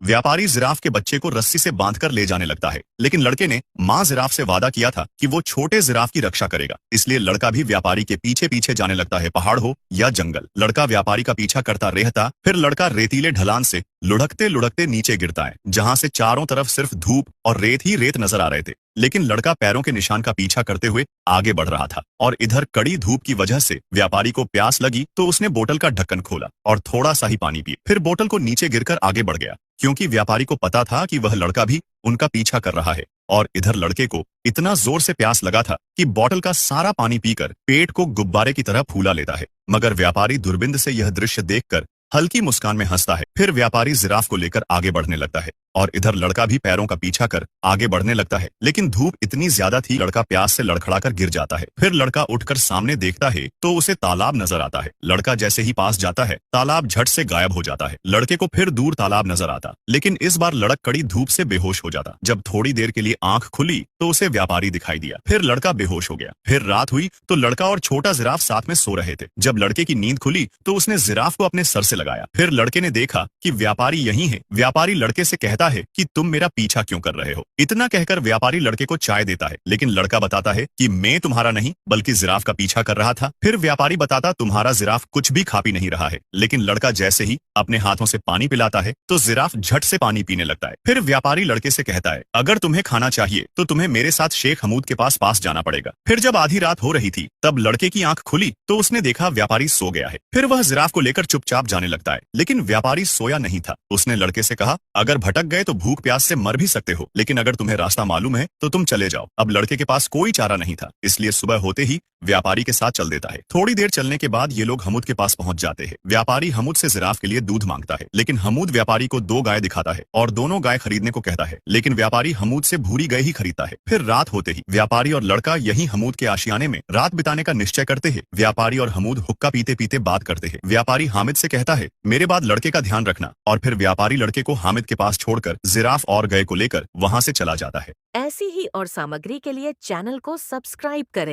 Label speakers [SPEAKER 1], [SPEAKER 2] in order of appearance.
[SPEAKER 1] व्यापारी जिराफ के बच्चे को रस्सी से बांधकर ले जाने लगता है, लेकिन लड़के ने माँ जिराफ से वादा किया था कि वो छोटे जिराफ की रक्षा करेगा। इसलिए लड़का भी व्यापारी के पीछे पीछे जाने लगता है, पहाड़ हो या जंगल। लड़का व्यापारी का पीछा करता रहता, फिर लड़का रेतीले ढलान से लुढ़कते लुढ़कते नीचे गिरता है, जहां से चारों तरफ सिर्फ धूप और रेत ही रेत नजर आ रहे थे। लेकिन लड़का पैरों के निशान का पीछा करते हुए आगे बढ़ रहा था, और इधर कड़ी धूप की वजह से व्यापारी को प्यास लगी तो उसने बोतल का ढक्कन खोला और थोड़ा सा ही पानी पिया। फिर बोतल को नीचे गिरकर आगे बढ़ गया, क्योंकि व्यापारी को पता था कि वह लड़का भी उनका पीछा कर रहा है। और इधर लड़के को इतना जोर से प्यास लगा था कि बोतल का सारा पानी पीकर पेट को गुब्बारे की तरह फूला लेता है। मगर व्यापारी दूरबीन से यह दृश्य देखकर हल्की मुस्कान में हंसता है। फिर व्यापारी जिराफ को लेकर आगे बढ़ने लगता है, और इधर लड़का भी पैरों का पीछा कर आगे बढ़ने लगता है। लेकिन धूप इतनी ज्यादा थी, लड़का प्यास से लड़खड़ाकर गिर जाता है। फिर लड़का उठकर सामने देखता है तो उसे तालाब नजर आता है। लड़का जैसे ही पास जाता है, तालाब झट से गायब हो जाता है। लड़के को फिर दूर तालाब नजर आता, लेकिन इस बार लड़क कड़ी धूप से बेहोश हो जाता। जब थोड़ी देर के लिए आंख खुली तो उसे व्यापारी दिखाई दिया। फिर लड़का बेहोश हो गया। फिर रात हुई तो लड़का और छोटा जिराफ साथ में सो रहे थे। जब लड़के की नींद खुली तो उसने जिराफ को अपने सर से लगाया। फिर लड़के ने देखा कि व्यापारी यही है। व्यापारी लड़के से कहता है कि तुम मेरा पीछा क्यों कर रहे हो। इतना कहकर व्यापारी लड़के को चाय देता है, लेकिन लड़का बताता है कि मैं तुम्हारा नहीं बल्कि जिराफ का पीछा कर रहा था। फिर व्यापारी बताता, तुम्हारा जिराफ कुछ भी खा पी नहीं रहा है। लेकिन लड़का जैसे ही अपने हाथों से पानी पिलाता है तो जिराफ झट से पानी पीने लगता है। फिर व्यापारी लड़के से कहता है, अगर तुम्हें खाना चाहिए तो तुम्हें मेरे साथ शेख हमूद के पास जाना पड़ेगा। फिर जब आधी रात हो रही थी तब लड़के की आंख खुली तो उसने देखा व्यापारी सो गया है। फिर वह जिराफ को लेकर चुपचाप जाने लगता है, लेकिन व्यापारी सोया नहीं था। उसने लड़के से कहा, अगर भटक गए तो भूख प्यास से मर भी सकते हो, लेकिन अगर तुम्हें रास्ता मालूम है तो तुम चले जाओ। अब लड़के के पास कोई चारा नहीं था, इसलिए सुबह होते ही व्यापारी के साथ चल देता है। थोड़ी देर चलने के बाद ये लोग हमूद के पास पहुंच जाते हैं। व्यापारी हमूद से जिराफ के लिए दूध मांगता है, लेकिन हमूद व्यापारी को 2 गाय दिखाता है और दोनों गाय खरीदने को कहता है, लेकिन व्यापारी हमूद से भूरी गाय ही खरीदता है। फिर रात होते ही व्यापारी और लड़का यही हमूद के आशियाने में रात बिताने का निश्चय करते हैं। व्यापारी और हमूद हुक्का पीते पीते बात करते हैं। व्यापारी हामिद से कहता है, मेरे बाद लड़के का ध्यान रखना। और फिर व्यापारी लड़के को हामिद के पास छोड़कर जिराफ और गाय को लेकर वहां से चला जाता है।
[SPEAKER 2] ऐसी ही और सामग्री के लिए चैनल को सब्सक्राइब करें।